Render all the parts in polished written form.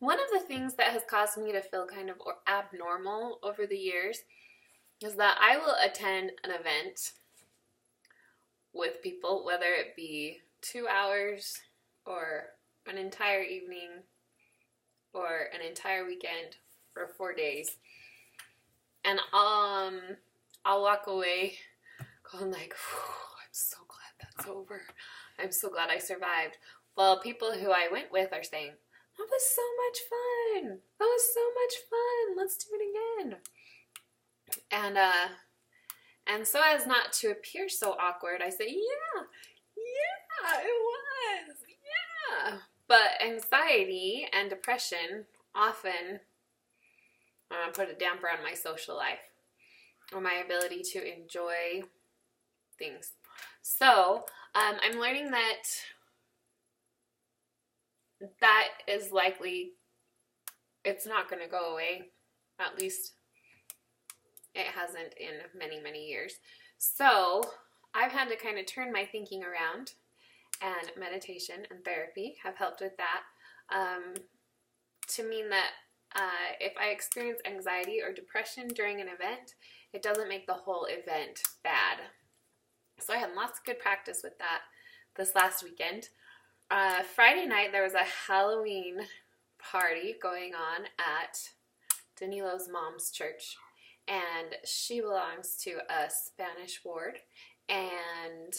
One of the things that has caused me to feel kind of abnormal over the years is that I will attend an event with people, whether it be 2 hours or an entire evening or an entire weekend or 4 days, and I'll walk away going like, I'm so glad that's over. I'm so glad I survived. Well, people who I went with are saying, that was so much fun. That was so much fun. Let's do it again. And so as not to appear so awkward, I say, yeah, it was, yeah. But anxiety and depression often put a damper on my social life or my ability to enjoy things. So I'm learning that is likely, it's not going to go away. At least it hasn't in many, many years. So I've had to kind of turn my thinking around, and meditation and therapy have helped with that, to mean that if I experience anxiety or depression during an event, it doesn't make the whole event bad. So I had lots of good practice with that this last weekend. Friday night, there was a Halloween party going on at Danilo's mom's church, and she belongs to a Spanish ward, and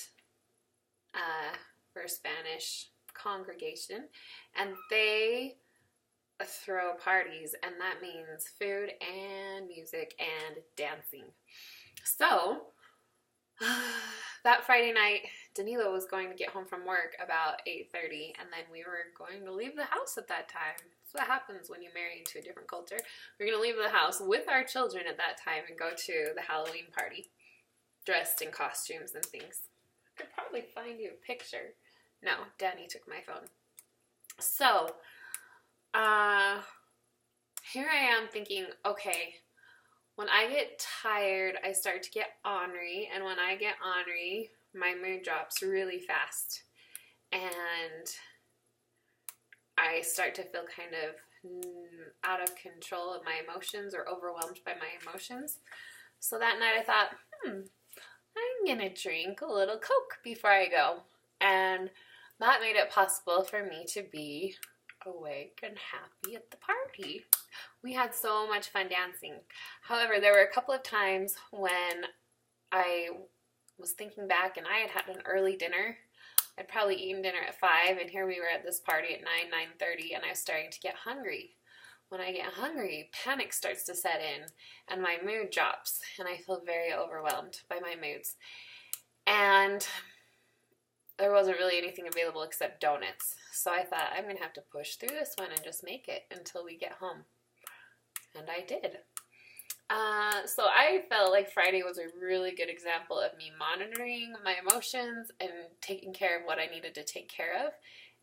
we're a Spanish congregation, and they throw parties, and that means food and music and dancing. So that Friday night, Danilo was going to get home from work about 8:30, and then we were going to leave the house at that time. That's what happens when you marry into a different culture. We're going to leave the house with our children at that time and go to the Halloween party, dressed in costumes and things. I could probably find you a picture. No, Danny took my phone. So, here I am thinking, okay, when I get tired, I start to get ornery, and when I get ornery, my mood drops really fast, and I start to feel kind of out of control of my emotions or overwhelmed by my emotions. So that night I thought, I'm gonna drink a little Coke before I go, and that made it possible for me to be awake and happy at the party. We had so much fun dancing. However, there were a couple of times when I was thinking back and I had had an early dinner. I'd probably eaten dinner at 5, and here we were at this party at 9:30, and I was starting to get hungry. When I get hungry, panic starts to set in, and my mood drops, and I feel very overwhelmed by my moods. And there wasn't really anything available except donuts. So I thought, I'm going to have to push through this one and just make it until we get home. And I did. So I felt like Friday was a really good example of me monitoring my emotions and taking care of what I needed to take care of,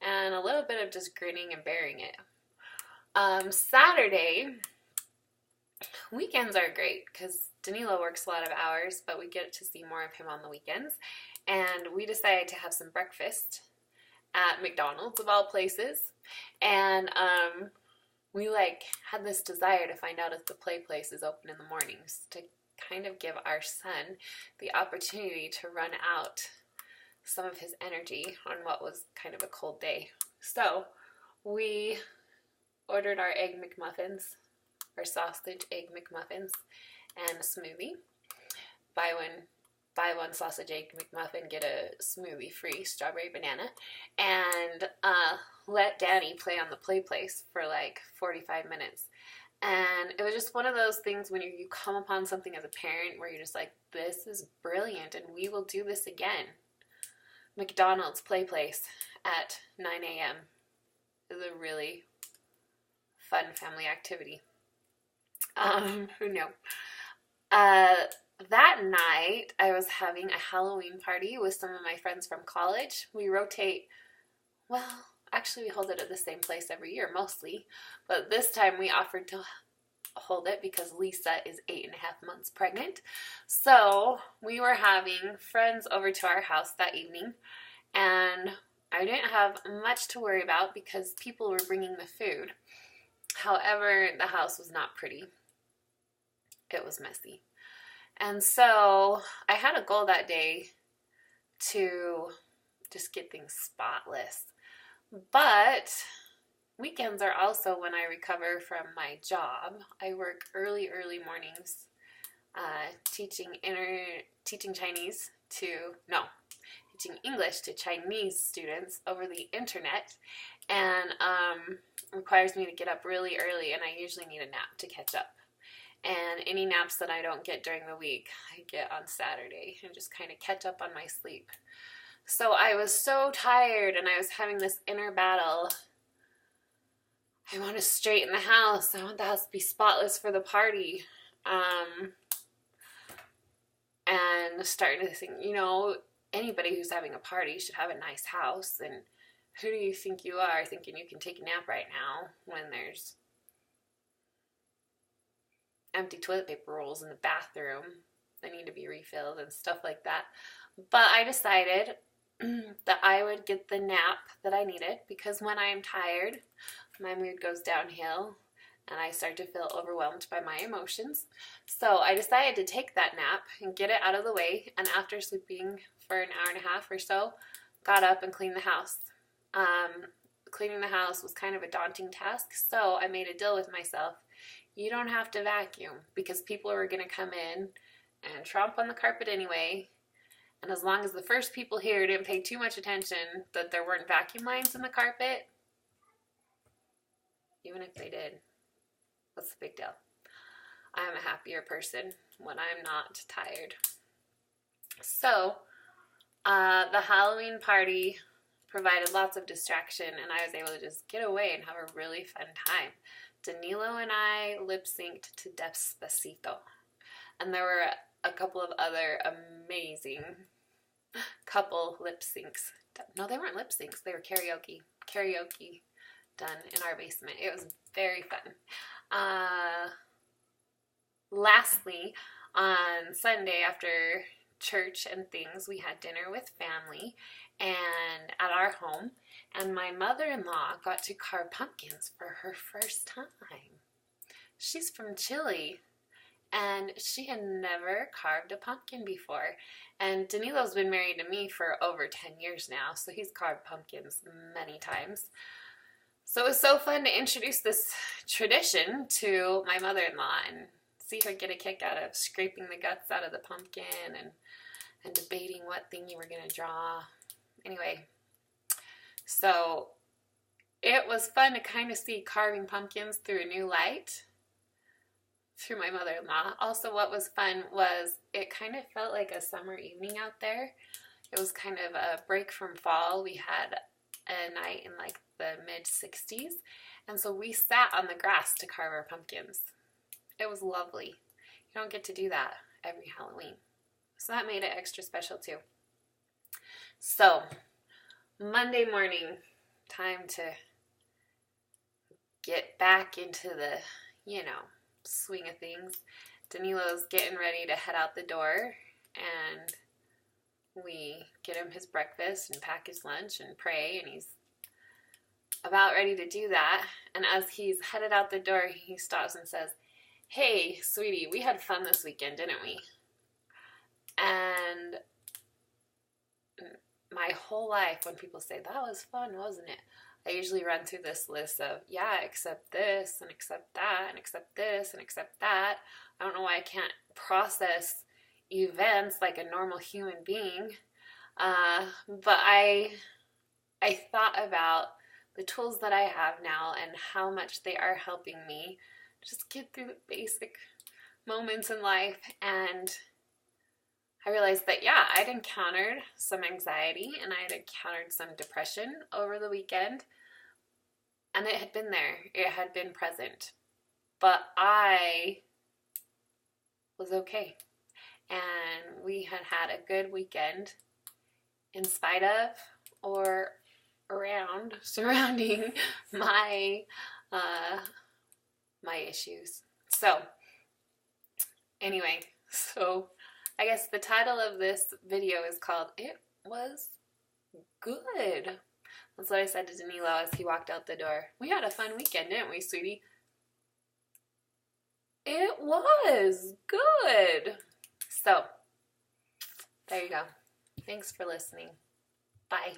and a little bit of just grinning and bearing it. Saturday, weekends are great because Danilo works a lot of hours, but we get to see more of him on the weekends. And we decided to have some breakfast at McDonald's, of all places. And we had this desire to find out if the play place is open in the mornings, to kind of give our son the opportunity to run out some of his energy on what was kind of a cold day. So we ordered our egg McMuffins, our sausage egg McMuffins, and a smoothie. Buy one sausage egg McMuffin, get a smoothie free, strawberry banana, and let Danny play on the play place for 45 minutes. And it was just one of those things when you come upon something as a parent where you're just like, this is brilliant and we will do this again. McDonald's play place at 9 a.m. is a really fun family activity. Who knew? That night, I was having a Halloween party with some of my friends from college. We rotate, well, actually we hold it at the same place every year, mostly. But this time we offered to hold it because Lisa is 8.5 months pregnant. So we were having friends over to our house that evening, and I didn't have much to worry about because people were bringing the food. However, the house was not pretty. It was messy. And so I had a goal that day to just get things spotless. But weekends are also when I recover from my job. I work early mornings, teaching English to Chinese students over the internet, and requires me to get up really early, and I usually need a nap to catch up. And any naps that I don't get during the week, I get on Saturday and just kind of catch up on my sleep. So I was so tired, and I was having this inner battle. I want to straighten the house. I want the house to be spotless for the party. And starting to think, anybody who's having a party should have a nice house. And who do you think you are thinking you can take a nap right now when there's empty toilet paper rolls in the bathroom that need to be refilled and stuff like that? But I decided that I would get the nap that I needed, because when I am tired, my mood goes downhill and I start to feel overwhelmed by my emotions. So I decided to take that nap and get it out of the way, and after sleeping for an hour and a half or so, got up and cleaned the house. Cleaning the house was kind of a daunting task, so I made a deal with myself. You don't have to vacuum, because people are going to come in and tromp on the carpet anyway. And as long as the first people here didn't pay too much attention that there weren't vacuum lines in the carpet, even if they did, what's the big deal? I am a happier person when I'm not tired. So, the Halloween party provided lots of distraction, and I was able to just get away and have a really fun time. Danilo and I lip-synced to Despacito. And there were a couple of other amazing couple lip syncs. No, they weren't lip syncs. They were karaoke done in our basement. It was very fun. Lastly, on Sunday after church and things, we had dinner with family and at our home, and my mother-in-law got to carve pumpkins for her first time. She's from Chile, and she had never carved a pumpkin before. And Danilo's been married to me for over 10 years now, so he's carved pumpkins many times. So it was so fun to introduce this tradition to my mother-in-law and see her get a kick out of scraping the guts out of the pumpkin and debating what thing you were going to draw. Anyway, so it was fun to kind of see carving pumpkins through a new light through my mother-in-law. Also, what was fun was it kind of felt like a summer evening out there. It was kind of a break from fall. We had a night in like the mid-60s, and so we sat on the grass to carve our pumpkins. It was lovely. You don't get to do that every Halloween, so that made it extra special too. So Monday morning, time to get back into the, swing of things. Danilo's getting ready to head out the door, and we get him his breakfast and pack his lunch and pray, and he's about ready to do that. And as he's headed out the door, he stops and says, "Hey, sweetie, we had fun this weekend, didn't we?" And my whole life, when people say, "That was fun, wasn't it?" I usually run through this list of, yeah, except this, and except that, and except this, and except that. I don't know why I can't process events like a normal human being. But I thought about the tools that I have now and how much they are helping me just get through the basic moments in life. And I realized that, yeah, I'd encountered some anxiety and I had encountered some depression over the weekend. And it had been there. It had been present. But I was okay. And we had had a good weekend in spite of or surrounding my my issues. So, anyway, I guess the title of this video is called "It Was Good." That's what I said to Danilo as he walked out the door. We had a fun weekend, didn't we, sweetie? was good. So, there you go. Thanks for listening. Bye.